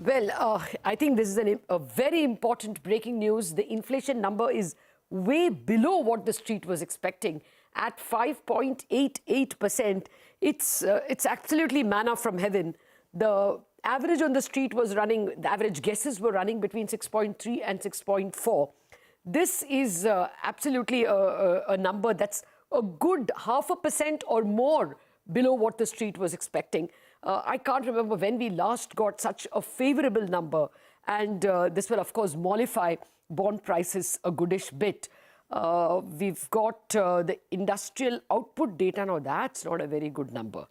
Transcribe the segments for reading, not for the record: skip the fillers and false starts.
Well, I think this is a very important breaking news. The inflation number is way below what the street was expecting at 5.88%. It's absolutely manna from heaven. The average on the street was running, the average guesses were running between 6.3 and 6.4. This is absolutely a number that's a good 0.5% or more below what the street was expecting. I can't remember when we last got such a favorable number, and this will of course mollify bond prices a goodish bit. We've got the industrial output data. Now that's not a very good number.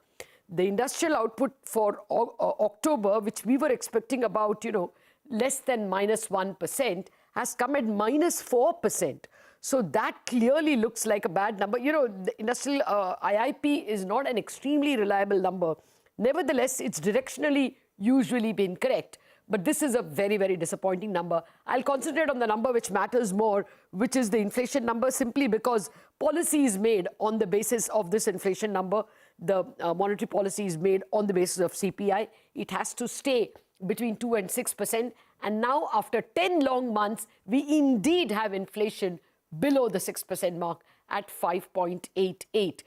The industrial output for October, which we were expecting about, less than -1%, has come at -4%. So that clearly looks like a bad number. The industrial IIP is not an extremely reliable number. Nevertheless, it's directionally usually been correct. But this is a very, very disappointing number. I'll concentrate on the number which matters more, which is the inflation number, simply because policy is made on the basis of this inflation number. The monetary policy is made on the basis of CPI. It has to stay between 2 and 6%. And now, after 10 long months, we indeed have inflation below the 6% mark at 5.88.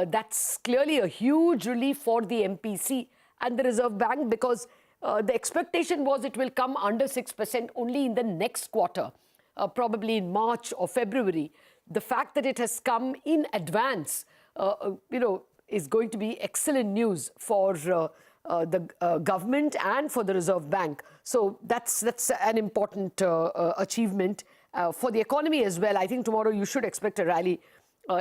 That's clearly a huge relief for the MPC and the Reserve Bank, because the expectation was it will come under 6% only in the next quarter, probably in March or February. The fact that it has come in advance, is going to be excellent news for the government and for the Reserve Bank. So that's an important achievement for the economy as well. I think tomorrow you should expect a rally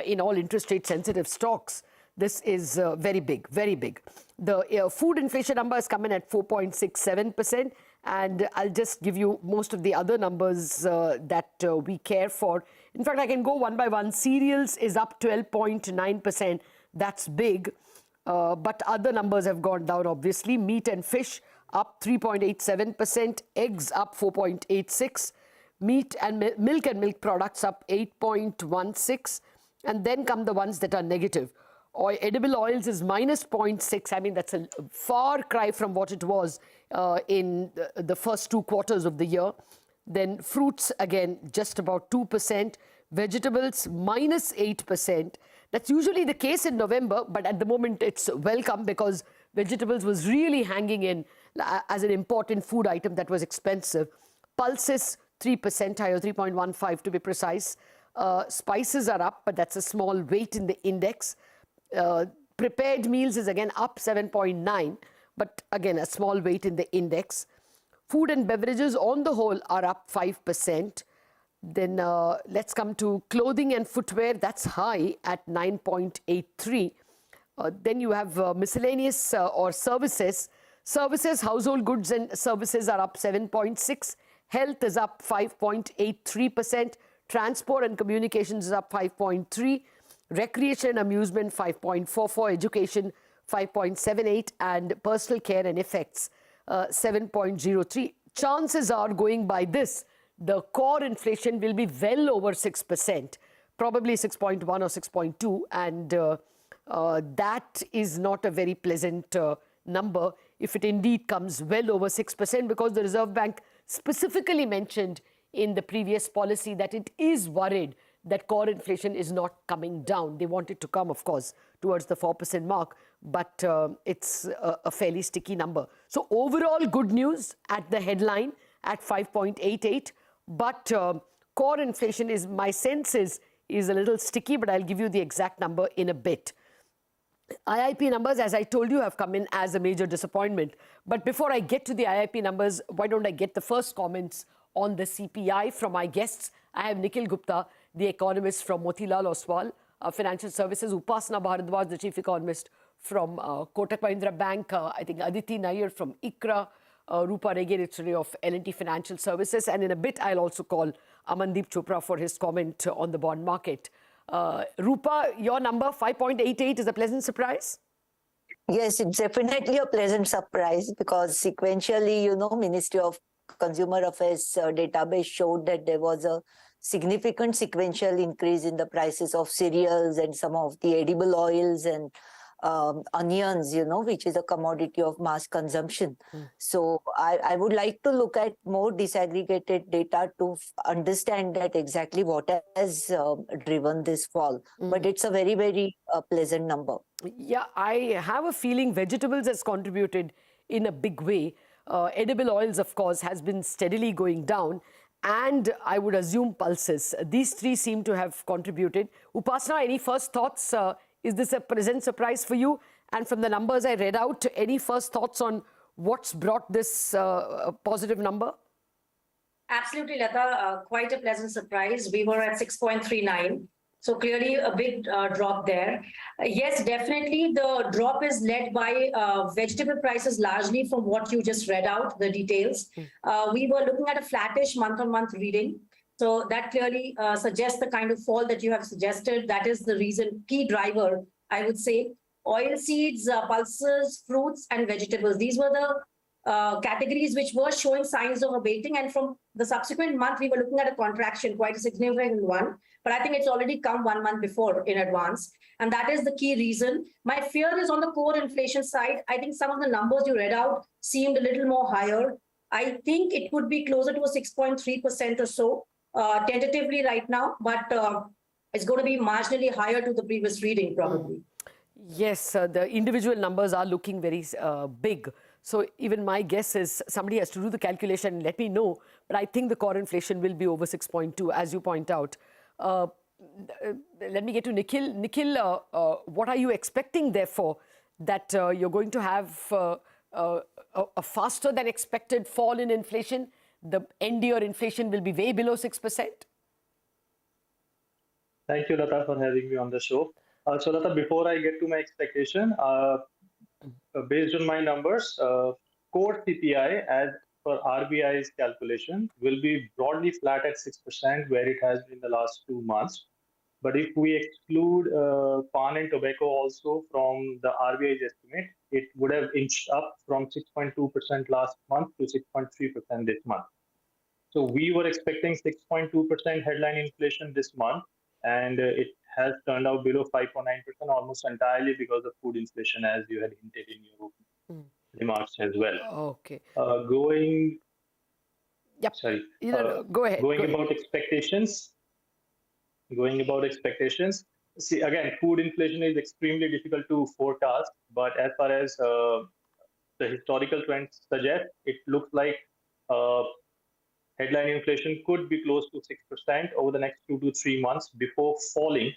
in all interest rate sensitive stocks. This is very big, very big. The food inflation number has come in at 4.67%. And I'll just give you most of the other numbers that we care for. In fact, I can go one by one. Cereals is up 12.9%. That's big. But other numbers have gone down, obviously. Meat and fish up 3.87%. Eggs up 4.86%. Meat and milk and milk products up 8.16%. And then come the ones that are negative. Edible oils is -0.6%. I mean, that's a far cry from what it was in the first 2 quarters of the year. Then fruits, again, just about 2%. Vegetables, -8%. That's usually the case in November, but at the moment it's welcome, because vegetables was really hanging in as an important food item that was expensive. Pulses, 3% higher, 3.15 to be precise. Spices are up, but that's a small weight in the index. Prepared meals is again up 7.9, but again a small weight in the index. Food and beverages on the whole are up 5%. Then let's come to clothing and footwear. That's high at 9.83. Then you have miscellaneous or services. Services, household goods and services are up 7.6. Health is up 5.83%. Transport and communications is up 5.3%. Recreation and amusement 5.44%. Education 5.78%. And personal care and effects 7.03%. Chances are, going by this, the core inflation will be well over 6%, probably 6.1 or 6.2, and that is not a very pleasant number if it indeed comes well over 6%, because the Reserve Bank specifically mentioned in the previous policy that it is worried that core inflation is not coming down. They want it to come, of course, towards the 4% mark, but it's a fairly sticky number. So overall, good news at the headline at 5.88%. But core inflation is, my sense is a little sticky, but I'll give you the exact number in a bit. IIP numbers, as I told you, have come in as a major disappointment. But before I get to the IIP numbers, why don't I get the first comments on the CPI from my guests? I have Nikhil Gupta, the economist from Motilal Oswal Financial Services, Upasana Bharadwaj, the chief economist from Kotak Mahindra Bank, I think Aditi Nair from ICRA, Rupa Regulatory of L&T Financial Services, and in a bit I'll also call Amandeep Chopra for his comment on the bond market. Rupa, your number 5.88 is a pleasant surprise? Yes, it's definitely a pleasant surprise, because sequentially, Ministry of Consumer Affairs database showed that there was a significant sequential increase in the prices of cereals and some of the edible oils and onions, which is a commodity of mass consumption. So I would like to look at more disaggregated data to understand that exactly what has driven this fall. But it's a very, very pleasant number. Yeah, I have a feeling vegetables has contributed in a big way. Edible oils, of course, has been steadily going down. And I would assume pulses. These three seem to have contributed. Upasana, any first thoughts? Is this a pleasant surprise for you? And from the numbers I read out, any first thoughts on what's brought this positive number? Absolutely, Latha. Quite a pleasant surprise. We were at 6.39. So clearly a big drop there. Yes, definitely the drop is led by vegetable prices largely from what you just read out, the details. We were looking at a flattish month-on-month reading. So that clearly suggests the kind of fall that you have suggested. That is the reason, key driver, I would say. Oil seeds, pulses, fruits, and vegetables. These were the categories which were showing signs of abating. And from the subsequent month, we were looking at a contraction, quite a significant one. But I think it's already come 1 month before in advance. And that is the key reason. My fear is on the core inflation side. I think some of the numbers you read out seemed a little more higher. I think it could be closer to a 6.3% or so, tentatively right now. But it's going to be marginally higher to the previous reading, probably. Yes, the individual numbers are looking very big. So even my guess is somebody has to do the calculation and let me know. But I think the core inflation will be over 6.2, as you point out. Let me get to Nikhil. Nikhil, what are you expecting, therefore, that you're going to have a faster than expected fall in inflation? The end year inflation will be way below 6%? Thank you, Latha, for having me on the show. So, Latha, before I get to my expectation, based on my numbers, core CPI, as per RBI's calculation, will be broadly flat at 6%, where it has been the last 2 months. But if we exclude pan and tobacco also from the RBI's estimate, it would have inched up from 6.2% last month to 6.3% this month. So we were expecting 6.2% headline inflation this month, and it has turned out below 5.9%, almost entirely because of food inflation, as you had hinted in your remarks as well. Okay. Going about expectations. See, again, food inflation is extremely difficult to forecast, but as far as the historical trends suggest, it looks like headline inflation could be close to 6% over the next 2 to 3 months before falling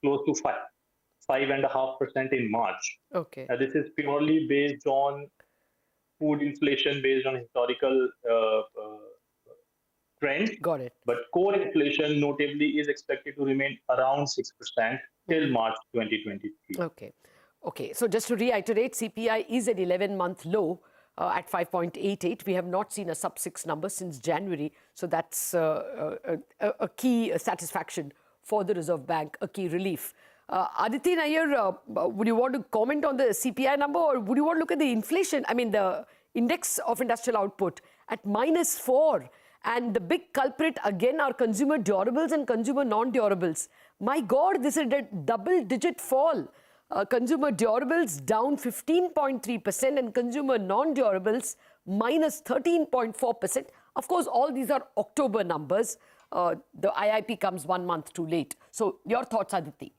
close to 5.5% in March. Okay. This is purely based on food inflation, based on historical trends. Got it. But core inflation, notably, is expected to remain around 6% till March 2023. Okay. Okay. So just to reiterate, CPI is at 11-month low at 5.88. We have not seen a sub-6 number since January. So that's a key satisfaction for the Reserve Bank, a key relief. Aditi Nair, would you want to comment on the CPI number, or would you want to look at the inflation? I mean, the index of industrial output at -4. And the big culprit, again, are consumer durables and consumer non-durables. My God, this is a double-digit fall. Consumer durables down 15.3% and consumer non-durables minus 13.4%. Of course, all these are October numbers. The IIP comes 1 month too late. So your thoughts, Aditi?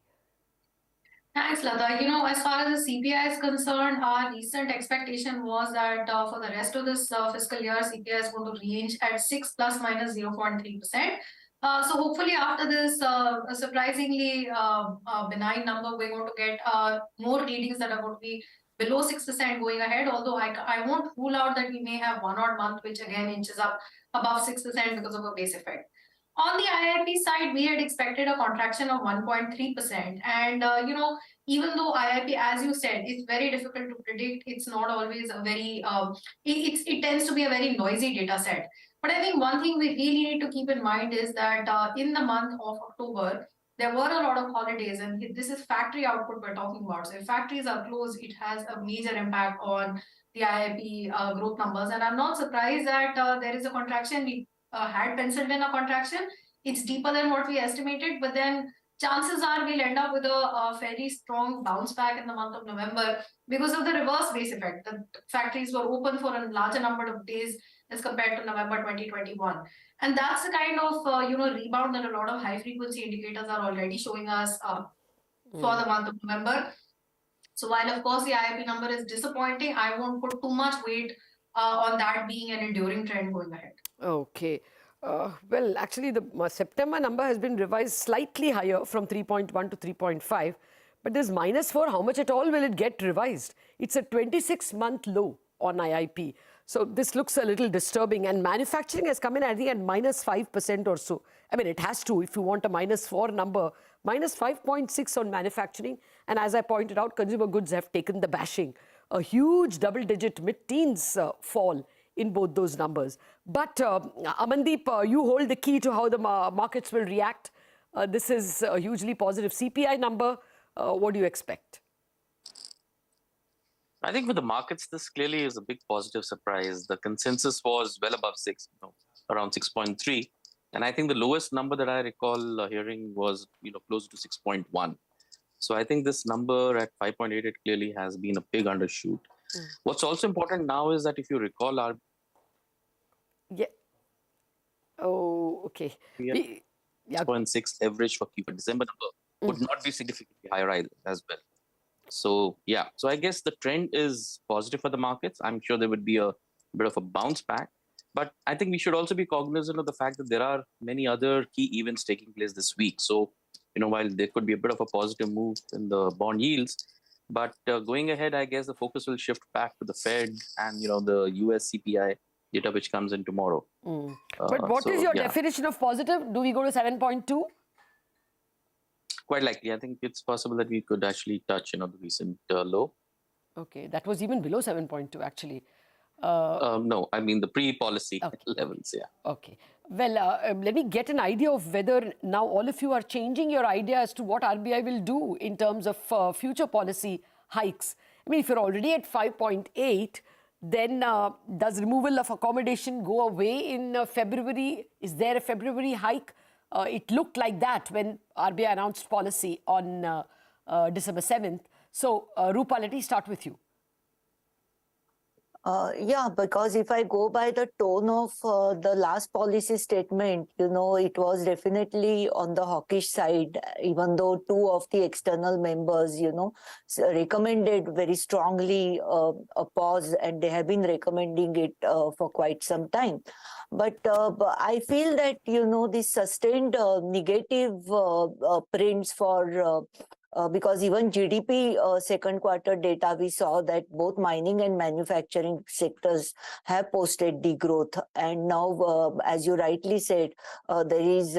Thanks, Latha. You know, as far as the CPI is concerned, our recent expectation was that for the rest of this fiscal year, CPI is going to range at 6 plus minus 0.3%. So hopefully after this surprisingly benign number, we're going to get more readings that are going to be below 6% going ahead. Although I won't rule out that we may have 1 odd month, which again inches up above 6% because of a base effect. On the IIP side, we had expected a contraction of 1.3%. And, you know, even though IIP, as you said, is very difficult to predict, it's not always a very, it tends to be a very noisy data set. But I think one thing we really need to keep in mind is that in the month of October, there were a lot of holidays, and this is factory output we're talking about. So if factories are closed, it has a major impact on the IIP growth numbers. And I'm not surprised that there is a contraction. We had penciled in a contraction. It's deeper than what we estimated, but then chances are we'll end up with a fairly strong bounce back in the month of November because of the reverse base effect. The factories were open for a larger number of days as compared to November 2021. And that's the kind of rebound that a lot of high frequency indicators are already showing us for the month of November. So while of course the IIP number is disappointing, I won't put too much weight on that being an enduring trend going ahead. Okay. Well, actually, the September number has been revised slightly higher from 3.1 to 3.5. But this -4, how much at all will it get revised? It's a 26-month low on IIP. So this looks a little disturbing. And manufacturing has come in, I think, at -5% or so. I mean, it has to if you want a -4 number. -5.6 on manufacturing. And as I pointed out, consumer goods have taken the bashing. A huge double-digit mid-teens fall in both those numbers. But Amandeep, you hold the key to how the markets will react. This is a hugely positive CPI number. What do you expect? I think for the markets, this clearly is a big positive surprise. The consensus was well above 6, around 6.3. And I think the lowest number that I recall hearing was, close to 6.1. So I think this number at 5.8, it clearly has been a big undershoot. What's also important now is that if you recall our... Yeah. Oh, okay. Yeah. 6.6 average for Q4 December number would not be significantly higher either as well. So, yeah. So I guess the trend is positive for the markets. I'm sure there would be a bit of a bounce back. But I think we should also be cognizant of the fact that there are many other key events taking place this week. So, while there could be a bit of a positive move in the bond yields, but going ahead, I guess the focus will shift back to the Fed and, the US CPI data, which comes in tomorrow. But what is your definition of positive? Do we go to 7.2? Quite likely. I think it's possible that we could actually touch, the recent low. Okay, that was even below 7.2 actually. No, I mean the pre-policy levels, yeah. Okay. Well, let me get an idea of whether now all of you are changing your idea as to what RBI will do in terms of future policy hikes. I mean, if you're already at 5.8, then does removal of accommodation go away in February? Is there a February hike? It looked like that when RBI announced policy on December 7th. So, Rupa, let me start with you. Yeah, because if I go by the tone of the last policy statement, it was definitely on the hawkish side, even though two of the external members, recommended very strongly a pause, and they have been recommending it for quite some time. But I feel that, this sustained negative prints for because even GDP second quarter data, we saw that both mining and manufacturing sectors have posted degrowth. And now, as you rightly said, there is,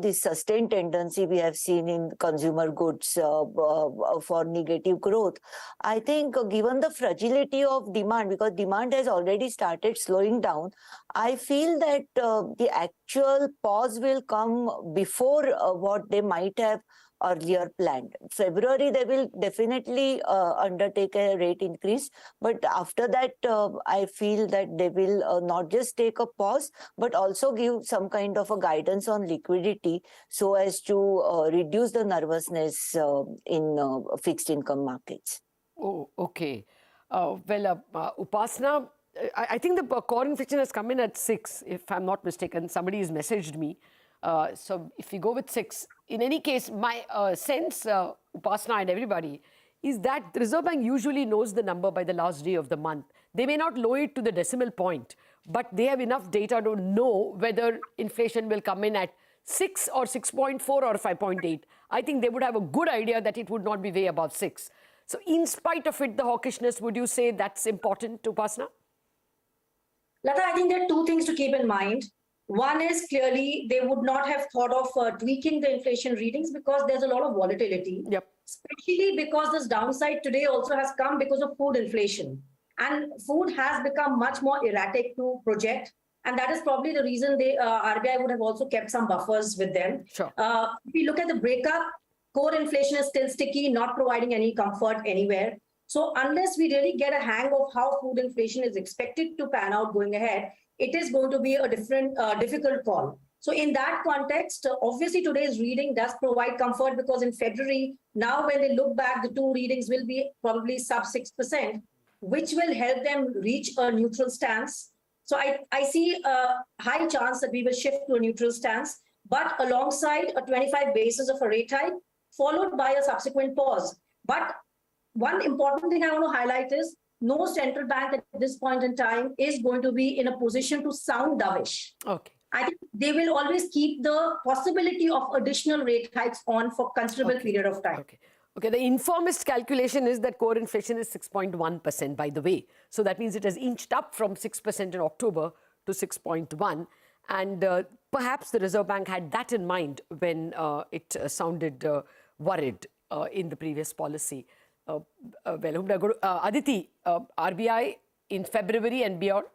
this sustained tendency we have seen in consumer goods for negative growth. I think given the fragility of demand, because demand has already started slowing down, I feel that the actual pause will come before what they might have earlier planned. February, they will definitely undertake a rate increase. But after that, I feel that they will not just take a pause, but also give some kind of a guidance on liquidity so as to reduce the nervousness in fixed income markets. Oh, okay. Upasana, I think the core inflation has come in at 6, if I'm not mistaken. Somebody has messaged me. So if we go with 6, in any case, my sense, Upasana and everybody, is that the Reserve Bank usually knows the number by the last day of the month. They may not know it to the decimal point, but they have enough data to know whether inflation will come in at 6 or 6.4 or 5.8. I think they would have a good idea that it would not be way above 6. So in spite of it, the hawkishness, would you say that's important to Upasana? Latha, I think there are two things to keep in mind. One is clearly they would not have thought of tweaking the inflation readings because there's a lot of volatility. Yep. Especially because this downside today also has come because of food inflation. And food has become much more erratic to project. And that is probably the reason RBI would have also kept some buffers with them. Sure. If we look at the breakup, core inflation is still sticky, not providing any comfort anywhere. So unless we really get a hang of how food inflation is expected to pan out going ahead, it is going to be a different, difficult call. So in that context, obviously today's reading does provide comfort because in February, now when they look back, the two readings will be probably sub 6%, which will help them reach a neutral stance. So I see a high chance that we will shift to a neutral stance, but alongside a 25 basis of a rate hike, followed by a subsequent pause. But one important thing I want to highlight is no central bank at this point in time is going to be in a position to sound dovish. Okay. I think they will always keep the possibility of additional rate hikes on for considerable period of time. Okay. Okay, the informist calculation is that core inflation is 6.1%, by the way. So that means it has inched up from 6% in October to 6.1. And perhaps the Reserve Bank had that in mind when it sounded worried in the previous policy. Aditi, RBI in February and beyond?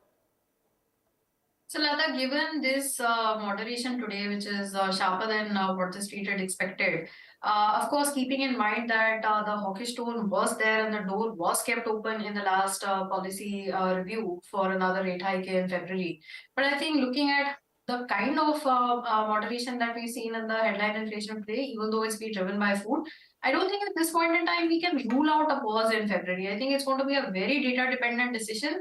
So, Latha, given this moderation today, which is sharper than what the street had expected, of course, keeping in mind that the hawkish tone was there and the door was kept open in the last policy review for another rate hike in February. But I think looking at the kind of moderation that we've seen in the headline inflation today, even though it's been driven by food, I don't think at this point in time we can rule out a pause in February. I think it's going to be a very data-dependent decision.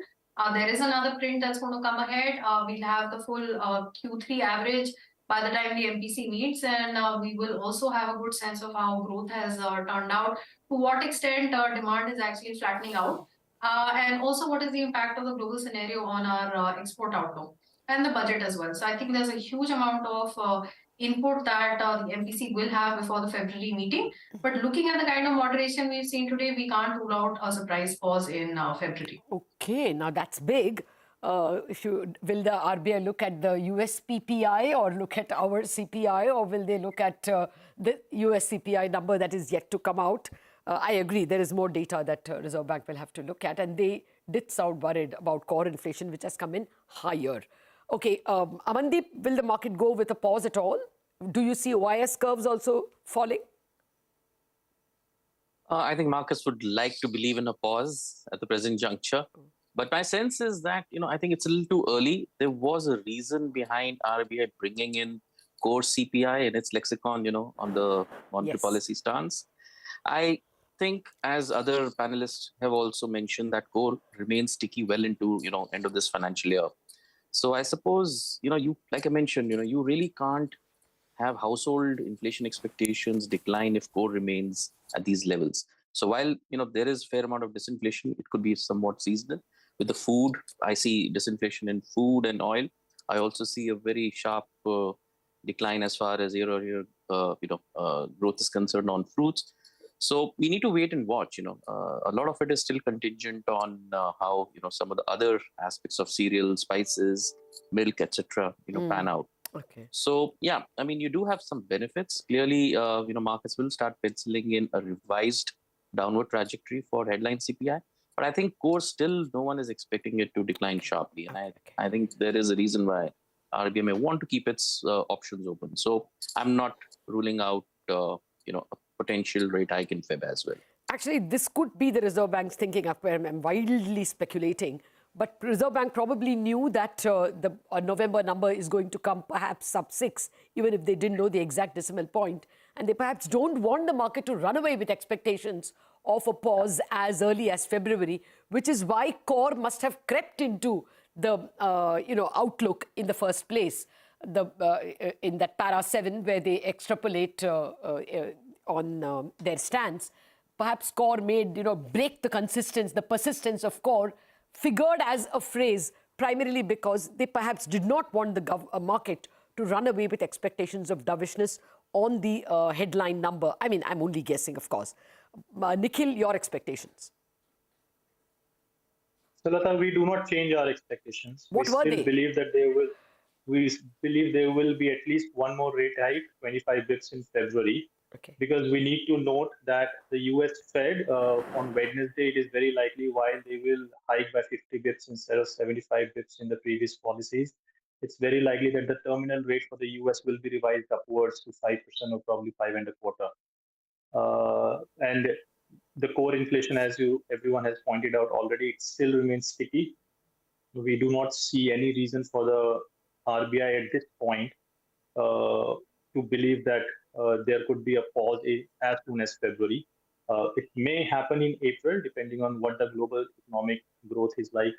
There is another print that's going to come ahead. We'll have the full Q3 average by the time the MPC meets, and we will also have a good sense of how growth has turned out, to what extent demand is actually flattening out, and also what is the impact of the global scenario on our export outlook and the budget as well. So I think there's a huge amount of input that the MPC will have before the February meeting. But looking at the kind of moderation we've seen today, we can't rule out a surprise pause in February. Okay, now that's big. Will the RBI look at the US PPI or look at our CPI, or will they look at the US CPI number that is yet to come out? I agree, there is more data that Reserve Bank will have to look at, and they did sound worried about core inflation, which has come in higher. Okay, Amandeep, will the market go with a pause at all? Do you see OIS curves also falling? I think markets would like to believe in a pause at the present juncture. But my sense is that, I think it's a little too early. There was a reason behind RBI bringing in core CPI in its lexicon, on the monetary policy stance. I think, as other panelists have also mentioned, that core remains sticky well into, end of this financial year. So I suppose, like I mentioned, you really can't have household inflation expectations decline if core remains at these levels. So while, there is fair amount of disinflation, it could be somewhat seasonal. With the food, I see disinflation in food and oil. I also see a very sharp decline as far as year-on-year, growth is concerned on fruits. So we need to wait and watch. A lot of it is still contingent on how some of the other aspects of cereal, spices, milk, etc. Pan out. Okay. So yeah, I mean, you do have some benefits. Clearly, markets will start penciling in a revised downward trajectory for headline CPI. But I think core still, no one is expecting it to decline sharply, and I think there is a reason why RBI may want to keep its options open. So I'm not ruling out a potential rate hike in Feb as well. Actually, this could be the Reserve Bank's thinking. I'm wildly speculating, but Reserve Bank probably knew that the November number is going to come perhaps sub 6, even if they didn't know the exact decimal point. And they perhaps don't want the market to run away with expectations of a pause as early as February, which is why core must have crept into the outlook in the first place. In that para 7 where they extrapolate on their stance, perhaps core made break the consistence, the persistence of core figured as a phrase primarily because they perhaps did not want the market to run away with expectations of dovishness on the headline number. I mean, I'm only guessing, of course. Nikhil, your expectations? So, Latha, we do not change our expectations. What were they? Believe that we believe there will be at least one more rate hike, 25 bips in February. Okay. Because we need to note that the US Fed on Wednesday, it is very likely, while they will hike by 50 bips instead of 75 bips in the previous policies, it's very likely that the terminal rate for the US will be revised upwards to 5% or probably 5.25%. And the core inflation, as everyone has pointed out already, it still remains sticky. We do not see any reason for the RBI at this point to believe that there could be a pause as soon as February. It may happen in April, depending on what the global economic growth is like,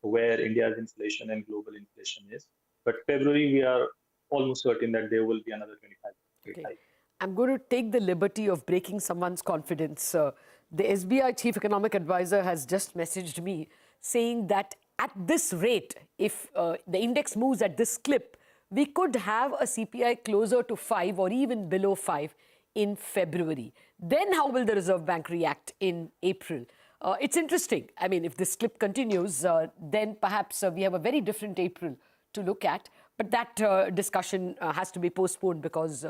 where India's inflation and global inflation is. But February, we are almost certain that there will be another 25 rate hike. I'm going to take the liberty of breaking someone's confidence. The SBI Chief Economic Advisor has just messaged me saying that at this rate, if the index moves at this clip, we could have a CPI closer to 5 or even below 5 in February. Then how will the Reserve Bank react in April? It's interesting. I mean, if this clip continues, then perhaps we have a very different April to look at. But that discussion has to be postponed because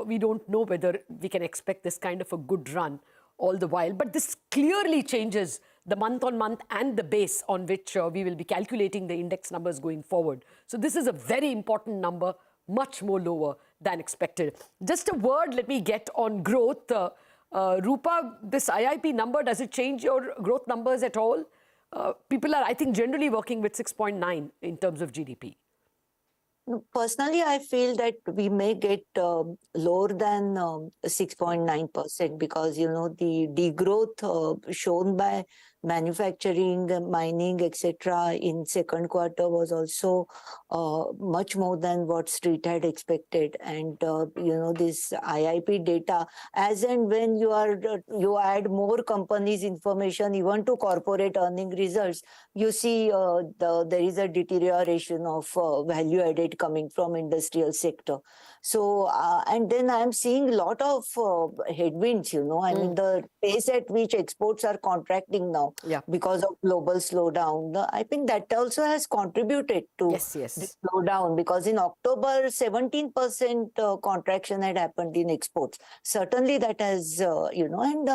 we don't know whether we can expect this kind of a good run all the while. But this clearly changes the month-on-month and the base on which we will be calculating the index numbers going forward. So this is a very important number, much more lower than expected. Just a word let me get on growth. Rupa, this IIP number, does it change your growth numbers at all? People are, I think, generally working with 6.9 in terms of GDP. Personally, I feel that we may get lower than 6.9% because, the degrowth shown by manufacturing, mining, etc. in second quarter was also much more than what street had expected. And, this IIP data, as and when you add more companies' information, even to corporate earning results, you see there is a deterioration of value added coming from industrial sector. So, and then I'm seeing a lot of headwinds, I mean, the pace at which exports are contracting now because of global slowdown. I think that also has contributed to the slowdown because in October, 17% contraction had happened in exports. Certainly that has, and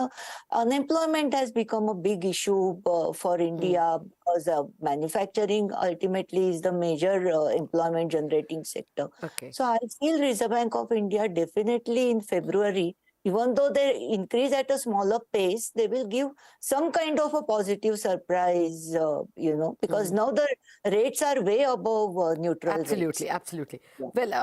unemployment has become a big issue for India because manufacturing ultimately is the major employment generating sector. So I feel Reserve Bank of India definitely in February, even though they increase at a smaller pace, they will give some kind of a positive surprise, because now the rates are way above neutral rates. Absolutely. Yeah. Well,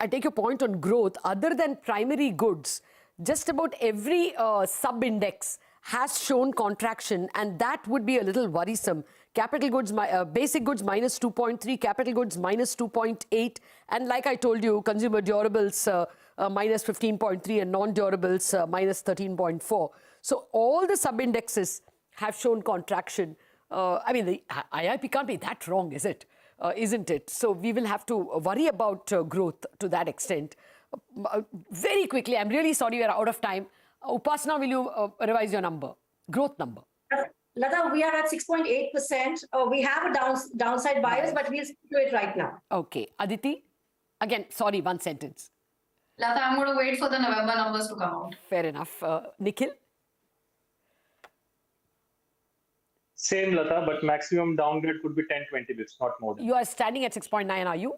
I take your point on growth. Other than primary goods, just about every sub-index has shown contraction, and that would be a little worrisome. Capital goods, basic goods minus 2.3, capital goods minus 2.8, and like I told you, consumer durables minus 15.3 and non-durables minus 13.4. So all the sub-indexes have shown contraction. I mean, the IIP can't be that wrong, is it? Isn't it? So we will have to worry about growth to that extent. Very quickly, I'm really sorry we're out of time. Upasana, will you revise your number, growth number? Latha, we are at 6.8%. We have a downside bias, but we'll stick to it right now. Okay. Aditi? Again, sorry, one sentence. Latha, I'm going to wait for the November numbers to come out. Fair enough. Nikhil? Same, Latha, but maximum downgrade could be 10-20 bits, not more than. You are standing at 6.9, are you?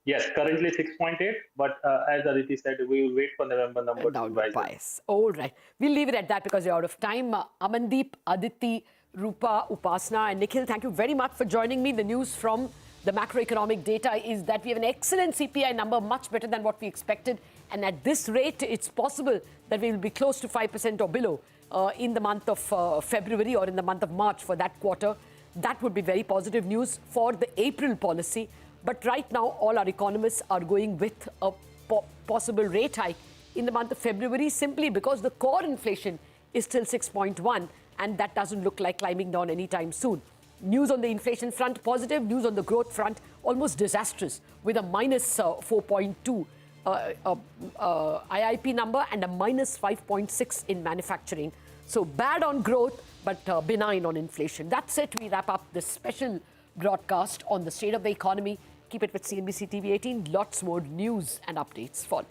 Yes, currently 6.8, but as Aditi said, we will wait for November number to rise. Bias. All right. We'll leave it at that because you're out of time. Amandeep, Aditi, Rupa, Upasana and Nikhil, thank you very much for joining me. The news from the macroeconomic data is that we have an excellent CPI number, much better than what we expected. And at this rate, it's possible that we will be close to 5% or below in the month of February or in the month of March for that quarter. That would be very positive news for the April policy. But right now, all our economists are going with a possible rate hike in the month of February simply because the core inflation is still 6.1 and that doesn't look like climbing down anytime soon. News on the inflation front positive, news on the growth front almost disastrous with a minus 4.2 IIP number and a minus 5.6 in manufacturing. So bad on growth, but benign on inflation. That's it. We wrap up this special broadcast on the state of the economy. Keep it with CNBC TV18. Lots more news and updates follow.